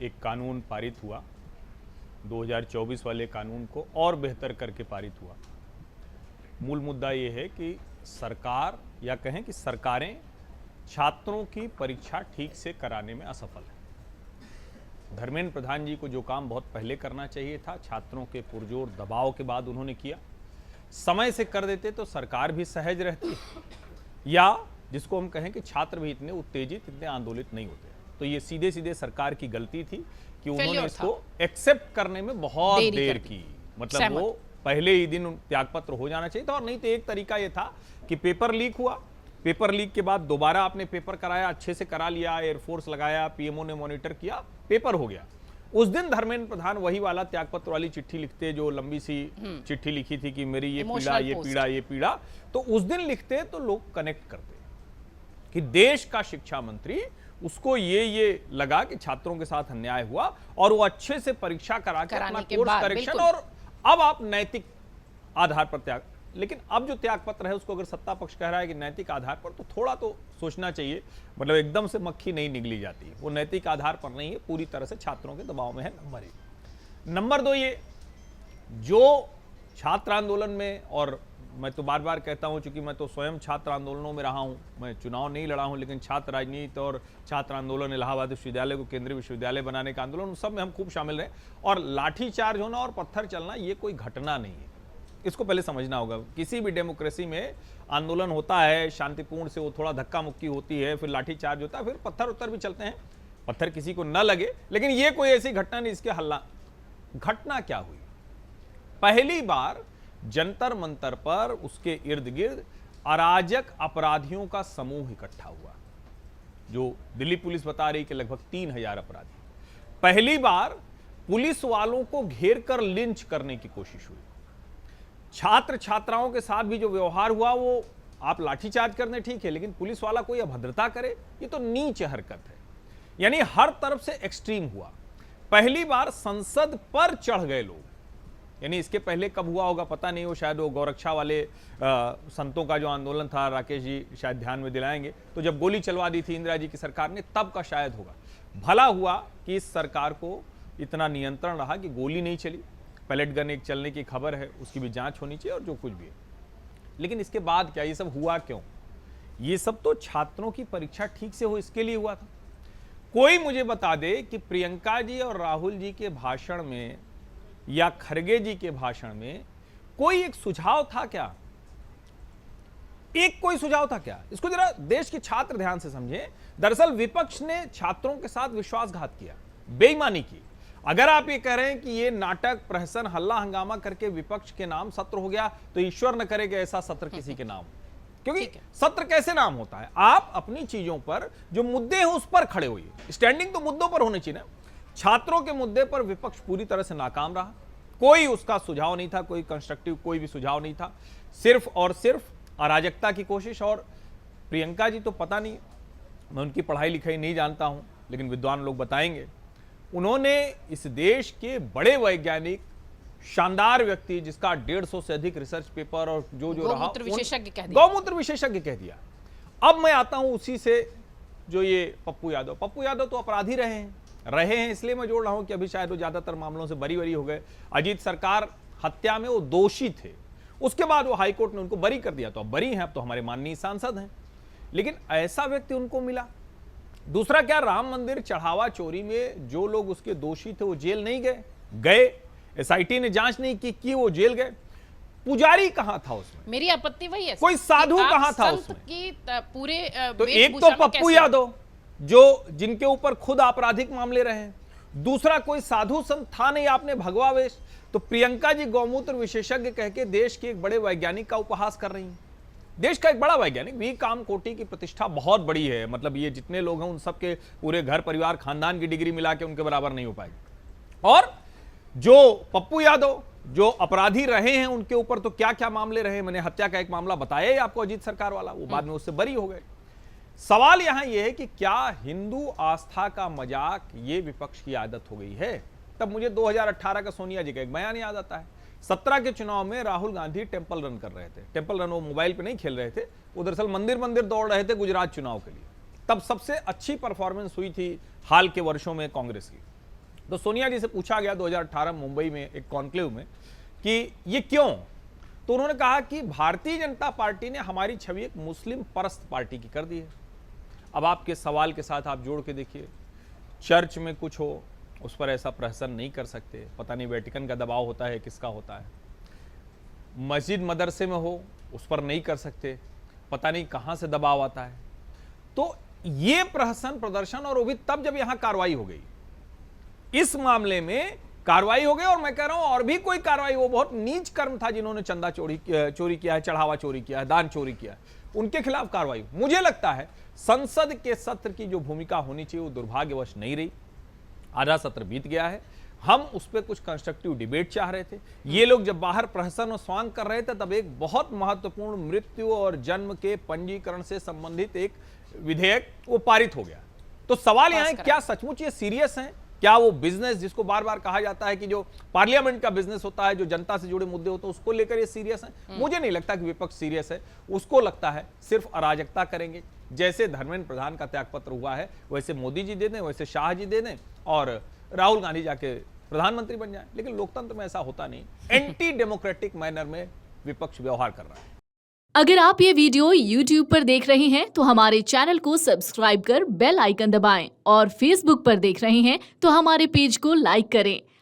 एक कानून पारित हुआ, 2024 वाले कानून को और बेहतर करके पारित हुआ। मूल मुद्दा ये है कि सरकार या कहें कि सरकारें छात्रों की परीक्षा ठीक से कराने में असफल है। धर्मेंद्र प्रधान जी को जो काम बहुत पहले करना चाहिए था, छात्रों के पुरजोर दबाव के बाद उन्होंने किया। समय से कर देते तो सरकार भी सहज रहती, या जिसको हम कहें कि छात्र भी इतने उत्तेजित, इतने आंदोलित नहीं होते। तो ये सीधे सीधे सरकार की गलती थी कि उन्होंने इसको एक्सेप्ट करने में बहुत देर की। मतलब वो पहले ही दिन त्यागपत्र हो जाना चाहिए था। और नहीं तो एक तरीका ये था कि पेपर लीक हुआ, पेपर लीक के बाद दोबारा आपने पेपर कराया, अच्छे से करा लिया, एयरफोर्स लगाया, पीएमओ ने मॉनिटर किया, पेपर हो गया। उस दिन धर्मेंद्र प्रधान वही वाला त्यागपत्र वाली चिट्ठी लिखते, जो लंबी सी चिट्ठी लिखी थी कि मेरी ये पीड़ा, ये पीड़ा, ये पीड़ा, तो उस दिन लिखते तो लोग कनेक्ट करते कि देश का शिक्षा मंत्री, उसको ये लगा कि छात्रों के साथ अन्याय हुआ और वो अच्छे से परीक्षा करा के अपना कोर्स करेक्शन, और अब आप नैतिक आधार पर त्याग। लेकिन अब जो त्याग पत्र है उसको अगर सत्ता पक्ष कह रहा है कि नैतिक आधार पर, तो थोड़ा तो सोचना चाहिए। मतलब एकदम से मक्खी नहीं निगली जाती, वो नैतिक आधार पर नहीं है, पूरी तरह से छात्रों के दबाव में है। नंबर एक। नंबर दो, ये जो छात्र आंदोलन में, और मैं तो बार बार कहता हूं, चूंकि मैं तो स्वयं छात्र आंदोलनों में रहा हूं, मैं चुनाव नहीं लड़ा हूं, लेकिन छात्र राजनीति और छात्र आंदोलन, इलाहाबाद विश्वविद्यालय को केंद्रीय विश्वविद्यालय बनाने का आंदोलन, उन सब में हम खूब शामिल रहे। और लाठीचार्ज होना और पत्थर चलना ये कोई घटना नहीं है, इसको पहले समझना होगा। किसी भी डेमोक्रेसी में आंदोलन होता है शांतिपूर्ण से, वो थोड़ा धक्का मुक्की होती है, फिर लाठीचार्ज होता है, फिर पत्थर उत्तर भी चलते हैं, पत्थर किसी को न लगे। लेकिन ये कोई ऐसी घटना नहीं इसके हल्ला। घटना क्या हुई? पहली बार जंतर मंतर पर, उसके इर्द गिर्द अराजक अपराधियों का समूह इकट्ठा हुआ, जो दिल्ली पुलिस बता रही कि लगभग 3000 अपराधी। पहली बार पुलिस वालों को घेर कर लिंच करने की कोशिश हुई। छात्र छात्राओं के साथ भी जो व्यवहार हुआ, वो आप लाठीचार्ज करने ठीक है, लेकिन पुलिस वाला कोई अभद्रता करे, ये तो नीच हरकत है। यानी हर तरफ से एक्सट्रीम हुआ। पहली बार संसद पर चढ़ गए लोग, यानी इसके पहले कब हुआ होगा पता नहीं हो, शायद वो गौरक्षा वाले संतों का जो आंदोलन था, राकेश जी शायद ध्यान में दिलाएंगे, तो जब गोली चलवा दी थी इंदिरा जी की सरकार ने, तब का शायद होगा। भला हुआ कि इस सरकार को इतना नियंत्रण रहा कि गोली नहीं चली। पैलेट गन एक चलने की खबर है, उसकी भी जांच होनी चाहिए और जो कुछ भी है। लेकिन इसके बाद क्या, ये सब हुआ क्यों? ये सब तो छात्रों की परीक्षा ठीक से हो इसके लिए हुआ था। कोई मुझे बता दे कि प्रियंका जी और राहुल जी के भाषण में या खरगे जी के भाषण में कोई एक सुझाव था क्या? कोई सुझाव था क्या? इसको जरा देश के छात्र ध्यान से समझें। दरअसल विपक्ष ने छात्रों के साथ विश्वासघात किया, बेईमानी की। अगर आप ये कह रहे हैं कि ये नाटक, प्रहसन, हल्ला हंगामा करके विपक्ष के नाम सत्र हो गया, तो ईश्वर न करे कि ऐसा सत्र किसी के नाम, क्योंकि सत्र कैसे नाम होता है? आप अपनी चीजों पर जो मुद्दे हैं उस पर खड़े होइए। स्टैंडिंग तो मुद्दों पर होनी चाहिए ना। छात्रों के मुद्दे पर विपक्ष पूरी तरह से नाकाम रहा। कोई उसका सुझाव नहीं था, कोई कंस्ट्रक्टिव कोई भी सुझाव नहीं था, सिर्फ और सिर्फ अराजकता की कोशिश। और प्रियंका जी तो पता नहीं, मैं उनकी पढ़ाई लिखाई नहीं जानता हूं, लेकिन विद्वान लोग बताएंगे, उन्होंने इस देश के बड़े वैज्ञानिक, शानदार व्यक्ति, जिसका 150 से अधिक रिसर्च पेपर और जो रहा, गौमूत्र विशेषज्ञ कह दिया। अब मैं आता हूं उसी से, जो ये पप्पू यादव तो अपराधी रहे हैं, इसलिए मैं जोड़ रहा हूं कि अभी शायद वो ज्यादातर मामलों से बरी हो गए। अजीत सरकार हत्या में वो दोषी थे, उसके बाद वो हाईकोर्ट ने उनको बरी कर दिया, तो अब बरी हैं, अब तो हमारे माननीय सांसद हैं। लेकिन ऐसा व्यक्ति उनको मिला। दूसरा क्या, राम मंदिर चढ़ावा चोरी में जो लोग उसके दोषी थे वो जेल नहीं गए। एसआईटी ने जांच नहीं की वो जेल गए। पुजारी कहां था उसमें? मेरी आपत्ति वही है, कोई साधु कहां था उसमें? की पूरे तो एक तो पप्पू यादव, जो जिनके ऊपर खुद आपराधिक मामले रहे, दूसरा कोई साधु संत था नहीं, आपने भगवा वेश। तो प्रियंका जी गौमूत्र विशेषज्ञ कह के देश के एक बड़े वैज्ञानिक का उपहास कर रही हैं। देश का एक बड़ा वैज्ञानिक, वी कामकोटी की प्रतिष्ठा बहुत बड़ी है, मतलब ये जितने लोग हैं उन सबके पूरे घर परिवार खानदान की डिग्री मिला के उनके बराबर नहीं हो पाएगी। और जो पप्पू यादव जो अपराधी रहे हैं, उनके ऊपर तो क्या क्या मामले रहे, मैंने हत्या का एक मामला बताया ही आपको, अजीत सरकार वाला, वो बाद में उससे बरी हो गए। सवाल यहां यह है कि क्या हिंदू आस्था का मजाक ये विपक्ष की आदत हो गई है? तब मुझे 2018 का सोनिया जी का एक बयान याद आता है। 17 के चुनाव में राहुल गांधी टेंपल रन कर रहे थे। टेंपल रन वो मोबाइल पे नहीं खेल रहे थे, वो दरअसल मंदिर दौड़ रहे थे गुजरात चुनाव के लिए। तब सबसे अच्छी परफॉर्मेंस हुई थी हाल के वर्षों में कांग्रेस की। तो सोनिया जी से पूछा गया 2018 मुंबई में एक कॉन्क्लेव में कि ये क्यों, तो उन्होंने कहा कि भारतीय जनता पार्टी ने हमारी छवि एक मुस्लिम परस्त पार्टी की कर दी है। अब आपके सवाल के साथ आप जोड़ के देखिए, चर्च में कुछ हो उस पर ऐसा प्रहसन नहीं कर सकते, पता नहीं वेटिकन का दबाव होता है किसका होता है, मस्जिद मदरसे में हो उस पर नहीं कर सकते, पता नहीं कहां से दबाव आता है। तो ये प्रहसन प्रदर्शन, और वो भी तब जब यहां कार्रवाई हो गई, इस मामले में कार्रवाई हो गई। और मैं कह रहा हूं और भी कोई कार्रवाई, वो बहुत नीच कर्म था जिन्होंने चंदा चोरी किया है, चढ़ावा चोरी किया है, दान चोरी किया है, उनके खिलाफ कार्रवाई। मुझे लगता है संसद के सत्र की जो भूमिका होनी चाहिए वो दुर्भाग्यवश नहीं रही। आधा सत्र बीत गया है, हम उस पर कुछ कंस्ट्रक्टिव डिबेट चाह रहे थे। ये लोग जब बाहर प्रहसन और स्वांग कर रहे थे तब एक बहुत महत्वपूर्ण मृत्यु और जन्म के पंजीकरण से संबंधित एक विधेयक वो पारित हो गया। तो सवाल यहाँ है, क्या सचमुच ये सीरियस है? क्या वो बिजनेस जिसको बार बार कहा जाता है कि जो पार्लियामेंट का बिजनेस होता है, जो जनता से जुड़े मुद्दे होते हैं, उसको लेकर ये सीरियस है? मुझे नहीं लगता कि विपक्ष सीरियस है। उसको लगता है सिर्फ अराजकता करेंगे। जैसे धर्मेंद्र प्रधान का त्यागपत्र हुआ है वैसे मोदी जी दे दें, वैसे शाह जी दे दें और राहुल गांधी जाके प्रधानमंत्री बन जाए। लेकिन लोकतंत्र में ऐसा होता नहीं। एंटी डेमोक्रेटिक मैनर में विपक्ष व्यवहार कर रहा है। अगर आप ये वीडियो YouTube पर देख रहे हैं तो हमारे चैनल को सब्सक्राइब कर बेल आइकन दबाएं, और Facebook पर देख रहे हैं तो हमारे पेज को लाइक करें।